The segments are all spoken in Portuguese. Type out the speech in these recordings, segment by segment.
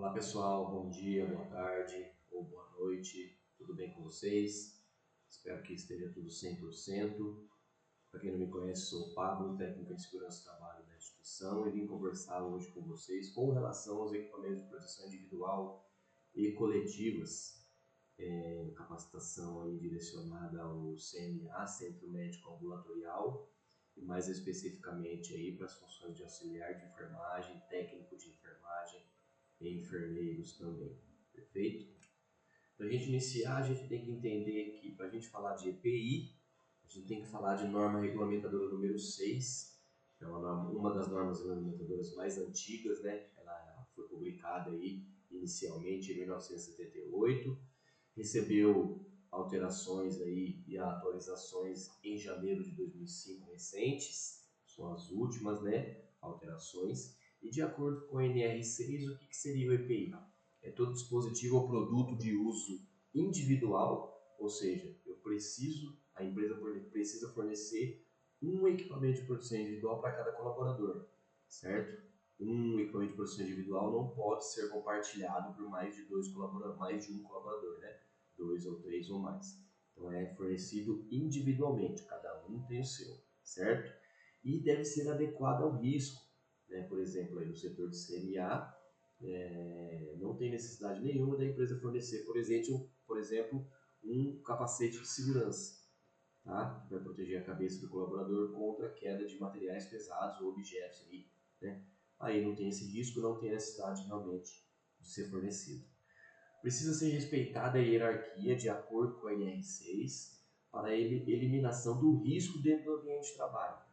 Olá pessoal, bom dia, boa tarde ou boa noite, tudo bem com vocês? Espero que esteja tudo 100%. Para quem não me conhece, sou o Pablo, técnico em segurança do trabalho da instituição, e vim conversar hoje com vocês com relação aos equipamentos de proteção individual e coletivas, capacitação aí direcionada ao CMA, Centro Médico Ambulatorial, e mais especificamente aí para as funções de auxiliar de enfermagem, técnico de enfermagem e enfermeiros também, perfeito? Para a gente iniciar, a gente tem que entender que para a gente falar de EPI, a gente tem que falar de norma regulamentadora número 6, que é uma das normas regulamentadoras mais antigas, né? Ela foi publicada aí inicialmente em 1978, recebeu alterações aí e atualizações em janeiro de 2005 recentes, são as últimas, né, alterações. E de acordo com a NR6, o que seria o EPI? É todo dispositivo ou produto de uso individual, ou seja, a empresa precisa fornecer um equipamento de proteção individual para cada colaborador, certo? Um equipamento de proteção individual não pode ser compartilhado por mais de um colaborador, né? 2 ou 3 ou mais. Então é fornecido individualmente, cada um tem o seu, certo? E deve ser adequado ao risco, né? Por exemplo, aí no setor de CMA, não tem necessidade nenhuma da empresa fornecer, por exemplo, um capacete de segurança, tá? Que vai proteger a cabeça do colaborador contra a queda de materiais pesados ou objetos aí, né? Aí não tem esse risco, não tem necessidade realmente de ser fornecido. Precisa ser respeitada a hierarquia de acordo com a NR6 para a eliminação do risco dentro do ambiente de trabalho.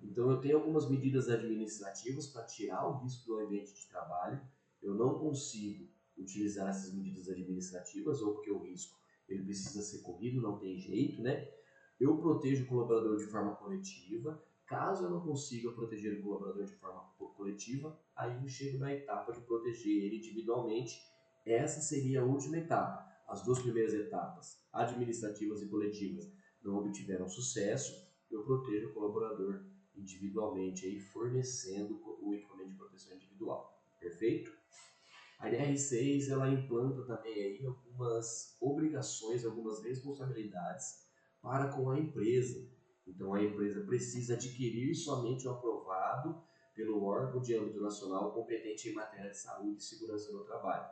Então eu tenho algumas medidas administrativas para tirar o risco do ambiente de trabalho. Eu não consigo utilizar essas medidas administrativas ou porque o risco ele precisa ser corrido, não tem jeito, né? Eu protejo o colaborador de forma coletiva. Caso eu não consiga proteger o colaborador de forma coletiva, aí eu chego na etapa de proteger ele individualmente. Essa seria a última etapa. As duas primeiras etapas, administrativas e coletivas, não obtiveram sucesso. Eu protejo o colaborador individualmente, aí, fornecendo o equipamento de proteção individual. Perfeito? A NR6 ela implanta também aí algumas obrigações, algumas responsabilidades para com a empresa. Então a empresa precisa adquirir somente o aprovado pelo órgão de âmbito nacional competente em matéria de saúde e segurança no trabalho.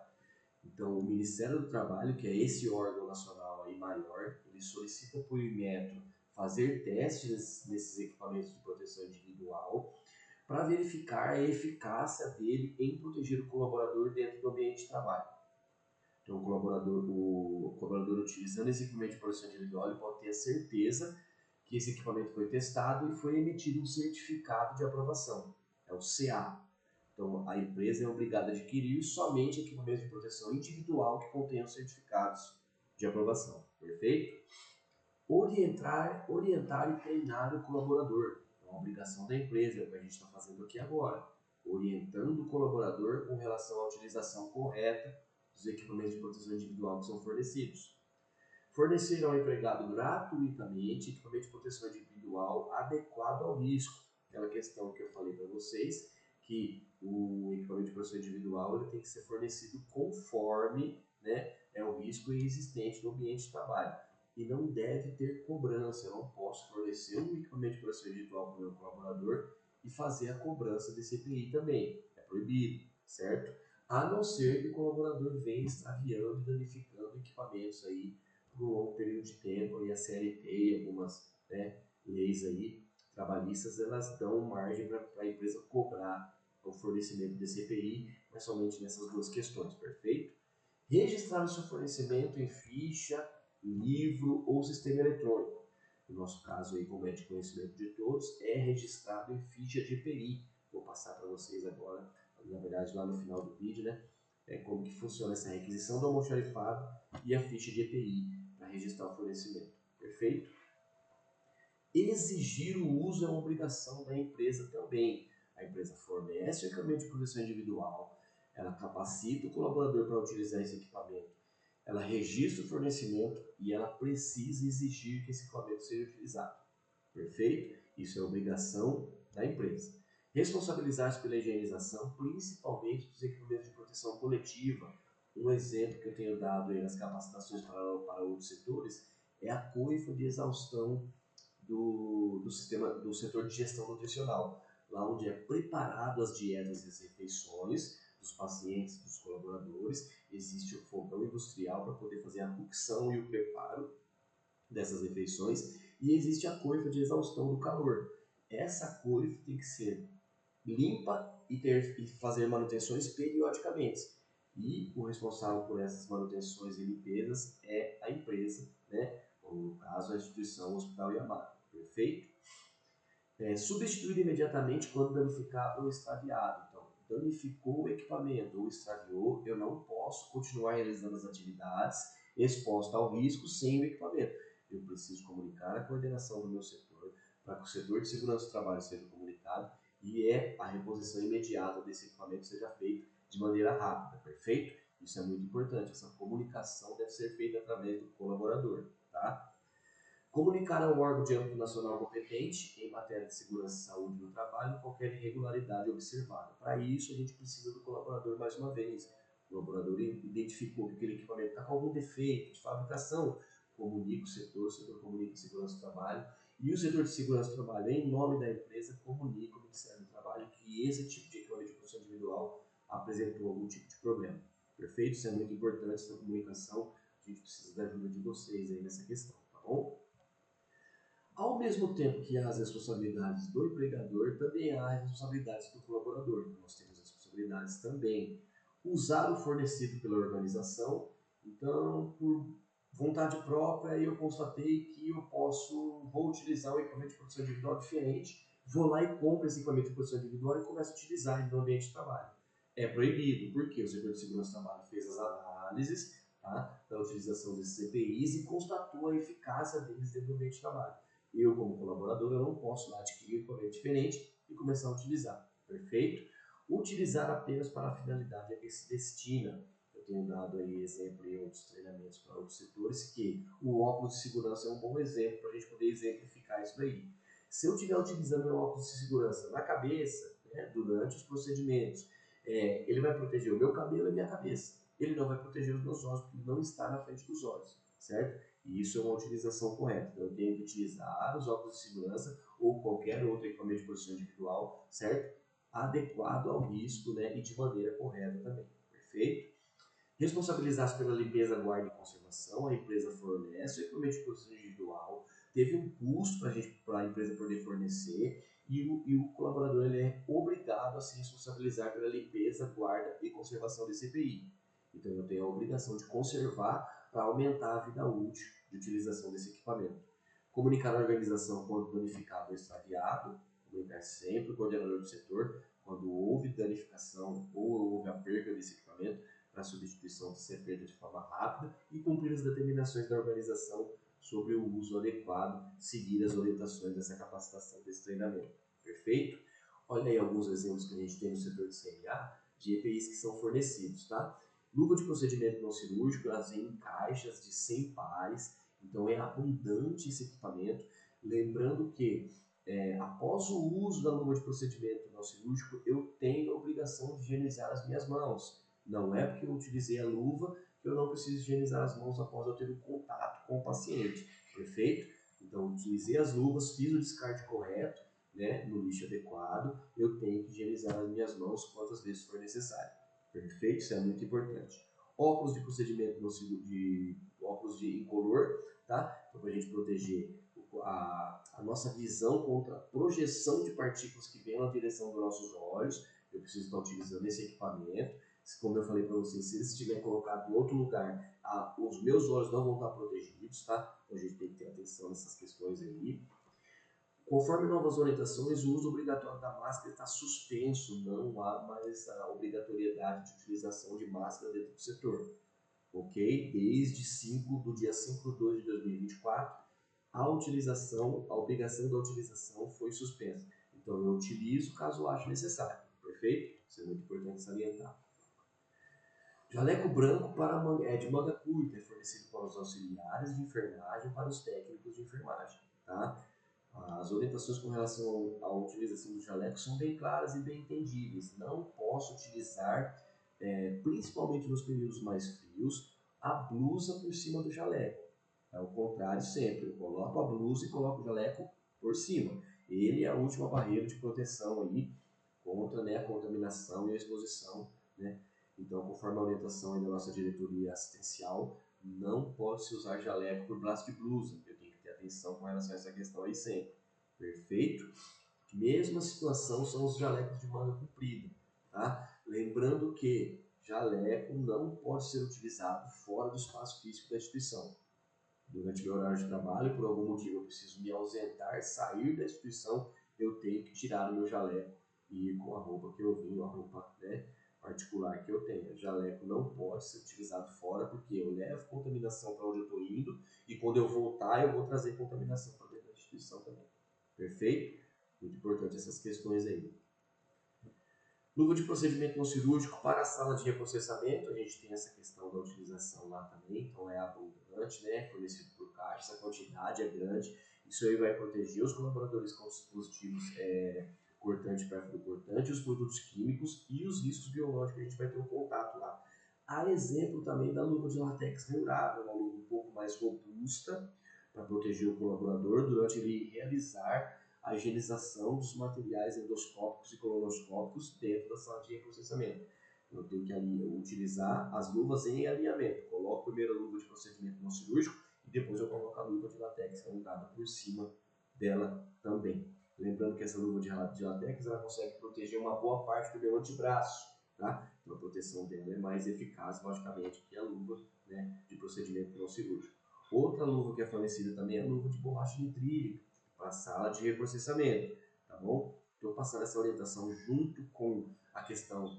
Então o Ministério do Trabalho, que é esse órgão nacional aí maior, ele solicita por Inmetro fazer testes nesses equipamentos de proteção individual para verificar a eficácia dele em proteger o colaborador dentro do ambiente de trabalho. Então, o colaborador utilizando esse equipamento de proteção individual, ele pode ter a certeza que esse equipamento foi testado e foi emitido um certificado de aprovação, é o CA. Então, a empresa é obrigada a adquirir somente equipamentos de proteção individual que contenham certificados de aprovação, perfeito? Orientar e treinar o colaborador. É uma obrigação da empresa, é o que a gente está fazendo aqui agora. Orientando o colaborador com relação à utilização correta dos equipamentos de proteção individual que são fornecidos. Fornecer ao empregado gratuitamente equipamento de proteção individual adequado ao risco. Aquela questão que eu falei para vocês, que o equipamento de proteção individual ele tem que ser fornecido conforme, né, é o risco existente no ambiente de trabalho. E não deve ter cobrança. Eu não posso fornecer um equipamento de proteção individual para o meu colaborador e fazer a cobrança desse EPI também. É proibido, certo? A não ser que o colaborador venha extraviando e danificando equipamentos aí por um longo período de tempo. E a CLT e algumas, né, leis aí trabalhistas, elas dão margem para a empresa cobrar o fornecimento desse EPI, mas somente nessas duas questões, perfeito? Registrar o seu fornecimento em ficha, livro ou sistema eletrônico. No nosso caso, aí, como é de conhecimento de todos, é registrado em ficha de EPI. Vou passar para vocês agora, na verdade, lá no final do vídeo, né? Como que funciona essa requisição do almoxarifado e a ficha de EPI para registrar o fornecimento. Perfeito? Exigir o uso é uma obrigação da empresa também. A empresa fornece o equipamento de proteção individual, ela capacita o colaborador para utilizar esse equipamento, ela registra o fornecimento e ela precisa exigir que esse equipamento seja utilizado. Perfeito? Isso é obrigação da empresa. Responsabilizar-se pela higienização, principalmente dos equipamentos de proteção coletiva. Um exemplo que eu tenho dado aí nas capacitações para outros setores é a coifa de exaustão do setor de gestão nutricional, lá onde é preparado as dietas e as refeições dos pacientes, dos colaboradores, existe o fogão industrial para poder fazer a cocção e o preparo dessas refeições, e existe a coifa de exaustão do calor. Essa coifa tem que ser limpa e fazer manutenções periodicamente. E o responsável por essas manutenções e limpezas é a empresa, né? Ou no caso a instituição Hospital Yamaha. Perfeito? Substituir imediatamente quando danificado ou extraviado. Então, danificou o equipamento ou extraviou, eu não posso continuar realizando as atividades exposta ao risco sem o equipamento. Eu preciso comunicar a coordenação do meu setor para que o setor de segurança do trabalho seja comunicado e a reposição imediata desse equipamento seja feita de maneira rápida, perfeito? Isso é muito importante, essa comunicação deve ser feita através do colaborador, tá? Comunicar ao órgão de âmbito nacional competente em matéria de segurança e saúde no trabalho qualquer irregularidade observada. Para isso, a gente precisa do colaborador mais uma vez. O colaborador identificou que aquele equipamento está com algum defeito de fabricação, comunica o setor comunica a segurança do trabalho, e o setor de segurança do trabalho, em nome da empresa, comunica ao Ministério do Trabalho que esse tipo de equipamento de proteção individual apresentou algum tipo de problema. Perfeito? Isso é muito importante, essa comunicação. A gente precisa da ajuda de vocês aí nessa questão, tá bom? Ao mesmo tempo que há as responsabilidades do empregador, também há as responsabilidades do colaborador. Nós temos responsabilidades também. Usar o fornecido pela organização. Então, por vontade própria, eu constatei que vou utilizar o equipamento de proteção individual diferente, vou lá e compro esse equipamento de proteção individual e começo a utilizar no ambiente de trabalho. É proibido, porque o setor de segurança do trabalho fez as análises, tá, da utilização desses EPIs e constatou a eficácia deles dentro do ambiente de trabalho. Eu, como colaborador, eu não posso lá adquirir um equipamento diferente e começar a utilizar. Perfeito? Utilizar apenas para a finalidade a que se destina. Eu tenho dado aí exemplo em outros treinamentos para outros setores que o óculos de segurança é um bom exemplo para a gente poder exemplificar isso daí. Se eu estiver utilizando meu óculos de segurança na cabeça, né, durante os procedimentos, ele vai proteger o meu cabelo e a minha cabeça. Ele não vai proteger os meus olhos, porque ele não está na frente dos olhos, certo? E isso é uma utilização correta. Então, eu tenho que utilizar os óculos de segurança ou qualquer outro equipamento de proteção individual, certo? Adequado ao risco, né? E de maneira correta também. Perfeito? Responsabilizar-se pela limpeza, guarda e conservação. A empresa fornece o equipamento de proteção individual, teve um custo para a empresa poder fornecer e o colaborador ele é obrigado a se responsabilizar pela limpeza, guarda e conservação desse EPI. Então, eu tenho a obrigação de conservar para aumentar a vida útil de utilização desse equipamento. Comunicar a organização quando danificado ou extraviado, comunicar sempre o coordenador do setor quando houve danificação ou houve a perda desse equipamento para a substituição de ser feita de forma rápida e cumprir as determinações da organização sobre o uso adequado, seguir as orientações dessa capacitação, desse treinamento. Perfeito? Olha aí alguns exemplos que a gente tem no setor de CNA de EPIs que são fornecidos, tá? Luva de procedimento não cirúrgico, elas vêm em caixas de 100 pares, então é abundante esse equipamento. Lembrando que após o uso da luva de procedimento não cirúrgico, eu tenho a obrigação de higienizar as minhas mãos. Não é porque eu utilizei a luva que eu não preciso higienizar as mãos após eu ter um contato com o paciente. Perfeito? Então, utilizei as luvas, fiz o descarte correto, né, no lixo adequado, eu tenho que higienizar as minhas mãos quantas vezes for necessário. Perfeito? Isso é muito importante. Óculos de procedimento óculos de incolor, tá? Então, para a gente proteger a nossa visão contra a projeção de partículas que vêm na direção dos nossos olhos, eu preciso estar utilizando esse equipamento. Como eu falei para vocês, se ele estiver colocado em outro lugar, os meus olhos não vão estar protegidos, tá? Então a gente tem que ter atenção nessas questões aí. Conforme novas orientações, o uso obrigatório da máscara está suspenso, não há mais a obrigatoriedade de utilização de máscara dentro do setor. Ok? Desde do dia 5/2 de 2024, a obrigação da utilização foi suspensa. Então eu utilizo caso eu ache necessário. Perfeito? Isso é muito importante salientar. Jaleco branco de manga curta, é fornecido para os auxiliares de enfermagem e para os técnicos de enfermagem. Tá? As orientações com relação à utilização do jaleco são bem claras e bem entendíveis. Não posso utilizar, principalmente nos períodos mais frios, a blusa por cima do jaleco. É o contrário sempre. Eu coloco a blusa e coloco o jaleco por cima. Ele é a última barreira de proteção aí contra, né, a contaminação e a exposição, né? Então, conforme a orientação aí da nossa diretoria assistencial, não pode se usar jaleco por braço de blusa. Eu tenho que ter atenção com relação a essa questão aí sempre. Perfeito? Mesma situação são os jalecos de manga comprida, tá? Lembrando que jaleco não pode ser utilizado fora do espaço físico da instituição. Durante meu horário de trabalho, por algum motivo eu preciso me ausentar, sair da instituição, eu tenho que tirar o meu jaleco e ir com a roupa que eu vim, a roupa, né, particular que eu tenho. O jaleco não pode ser utilizado fora, porque eu levo contaminação para onde eu estou indo e quando eu voltar eu vou trazer contaminação para dentro da instituição também. Perfeito? Muito importante essas questões aí. Luva de procedimento não cirúrgico para a sala de reprocessamento, a gente tem essa questão da utilização lá também, então é abundante, né, fornecido por caixa, essa quantidade é grande, isso aí vai proteger os colaboradores com dispositivos cortante e pérfido cortante, os produtos químicos e os riscos biológicos que a gente vai ter um contato lá. Há exemplo também da luva de látex neurável, uma luva um pouco mais robusta para proteger o colaborador durante ele realizar a higienização dos materiais endoscópicos e colonoscópicos dentro da sala de reprocessamento. Eu tenho que utilizar as luvas em alinhamento. Coloco primeiro a luva de procedimento não cirúrgico e depois eu coloco a luva de látex canudada por cima dela também. Lembrando que essa luva de látex ela consegue proteger uma boa parte do meu antebraço, tá? Então a proteção dela é mais eficaz, logicamente, que a luva, né, de procedimento não cirúrgico. Outra luva que é fornecida também é a luva de borracha nitrílica para a sala de reprocessamento, tá bom? Estou passando essa orientação junto com a questão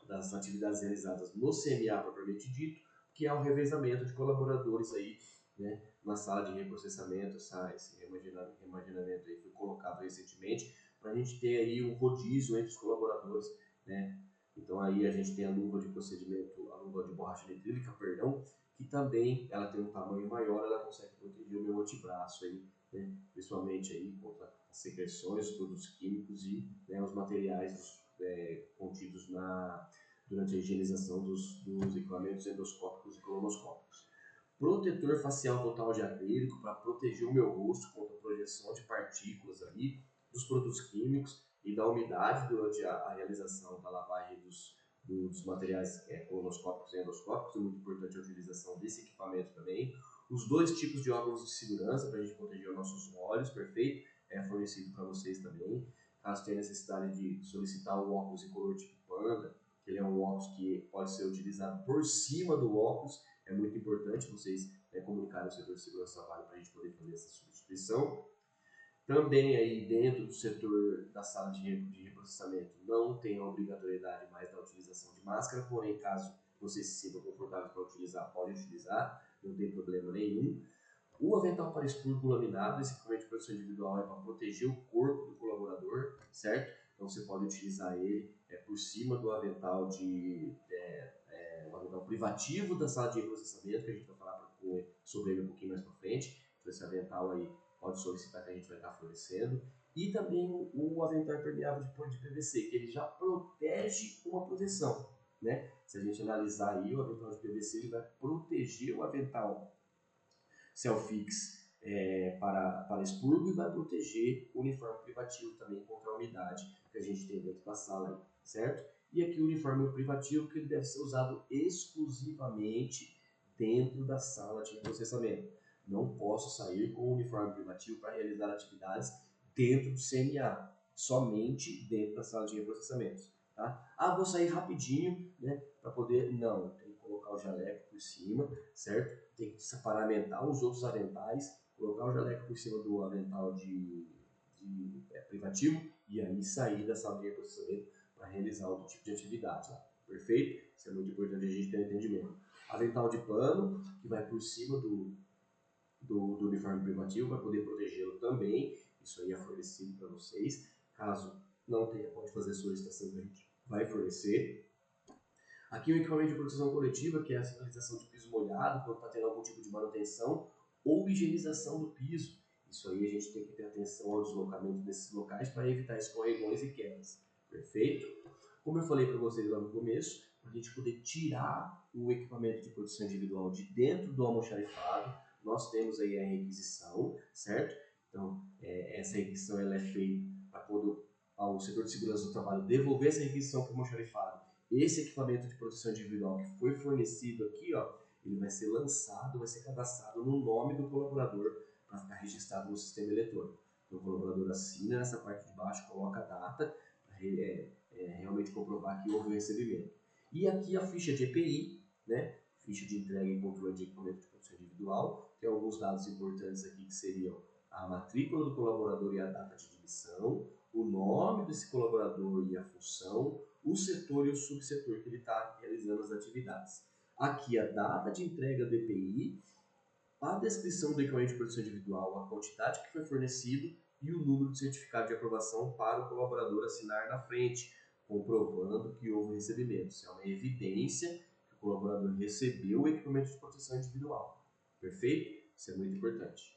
das atividades realizadas no CMA propriamente dito, que é o revezamento de colaboradores aí, né, na sala de reprocessamento. Esse reimaginamento aí foi colocado recentemente para a gente ter aí um rodízio entre os colaboradores, né? Então aí a gente tem a luva de procedimento, a luva de borracha nitrílica, perdão, que também ela tem um tamanho maior, ela consegue proteger o meu antebraço aí, né, principalmente aí contra as secreções, produtos químicos e, né, os materiais contidos durante a higienização dos equipamentos endoscópicos e colonoscópicos. Protetor facial total de acrílico para proteger o meu rosto contra a projeção de partículas ali, dos produtos químicos e da umidade durante a realização da lavagem dos materiais colonoscópicos e endoscópicos. É muito importante a utilização desse equipamento também. Os dois tipos de óculos de segurança para a gente proteger os nossos olhos, perfeito? É fornecido para vocês também. Caso tenha necessidade de solicitar o óculos em color tipo panda, que ele é um óculos que pode ser utilizado por cima do óculos, é muito importante vocês comunicarem ao setor de segurança do trabalho para a gente poder fazer essa substituição. Também aí dentro do setor da sala de reprocessamento não tem a obrigatoriedade mais da utilização de máscara, porém caso vocês se sintam confortáveis para utilizar, pode utilizar, não tem problema nenhum. O avental para expurgo laminado, esse equipamento de proteção individual é para proteger o corpo do colaborador, certo? Então você pode utilizar ele por cima do avental o avental privativo da sala de reprocessamento, que a gente vai falar sobre ele um pouquinho mais para frente. Então esse avental aí pode solicitar que a gente vai estar fornecendo. E também o avental impermeável de PVC, que ele já protege uma proteção, né? Se a gente analisar aí, o avental de PVC ele vai proteger o avental Selfix para expurgo e vai proteger o uniforme privativo também contra a umidade que a gente tem dentro da sala, aí, certo? E aqui o uniforme privativo que ele deve ser usado exclusivamente dentro da sala de processamento. Não posso sair com o uniforme privativo para realizar atividades dentro do CMA, somente dentro da sala de reprocessamentos. Tá? Vou sair rapidinho, né, para poder... Não, tem que colocar o jaleco por cima, certo? Tem que paramentar os outros aventais, colocar o jaleco por cima do avental privativo e aí sair da sala de reprocessamento para realizar outro tipo de atividade. Tá? Perfeito? Isso é muito importante a gente ter entendimento. Avental de pano, que vai por cima do uniforme privativo, vai poder protegê-lo também. Isso aí é fornecido para vocês. Caso não tenha, pode fazer a solicitação que a gente vai fornecer. Aqui o equipamento de proteção coletiva, que é a sinalização de piso molhado, quando está tendo algum tipo de manutenção ou higienização do piso. Isso aí a gente tem que ter atenção ao deslocamento desses locais para evitar escorregões e quedas. Perfeito? Como eu falei para vocês lá no começo, para a gente poder tirar o equipamento de proteção individual de dentro do almoxarifado, nós temos aí a requisição, certo? Então, essa requisição ela é feita para quando o setor de segurança do trabalho devolver essa requisição para o almoxarifado. Esse equipamento de proteção individual que foi fornecido aqui, ó, ele vai ser lançado, vai ser cadastrado no nome do colaborador para ficar registrado no sistema eletrônico. Então, o colaborador assina nessa parte de baixo, coloca a data, para realmente comprovar que houve o recebimento. E aqui a ficha de EPI, né? Ficha de entrega e controle de equipamento de proteção individual. Tem alguns dados importantes aqui que seriam a matrícula do colaborador e a data de admissão, o nome desse colaborador e a função, o setor e o subsetor que ele está realizando as atividades. Aqui a data de entrega do EPI, a descrição do equipamento de proteção individual, a quantidade que foi fornecido e o número de certificado de aprovação para o colaborador assinar na frente, comprovando que houve recebimento. Isso é uma evidência que o colaborador recebeu o equipamento de proteção individual. Perfeito? Isso é muito importante.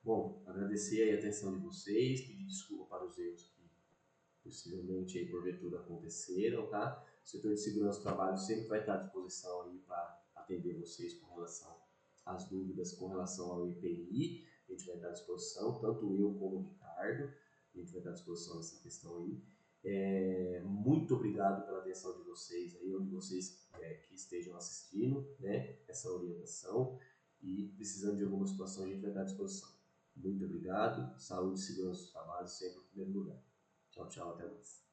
Bom, agradecer a atenção de vocês, pedir desculpa para os erros que possivelmente aí porventura aconteceram, tá? O setor de segurança do trabalho sempre vai estar à disposição aí para atender vocês com relação às dúvidas com relação ao EPI. A gente vai estar à disposição, tanto eu como o Ricardo, a gente vai estar à disposição nessa questão aí. Muito obrigado pela atenção de vocês aí, onde vocês que estejam assistindo, né, essa orientação, e precisando de alguma situação a gente vai estar à disposição. Muito obrigado, saúde e segurança do trabalho sempre em primeiro lugar. Tchau, tchau, até mais.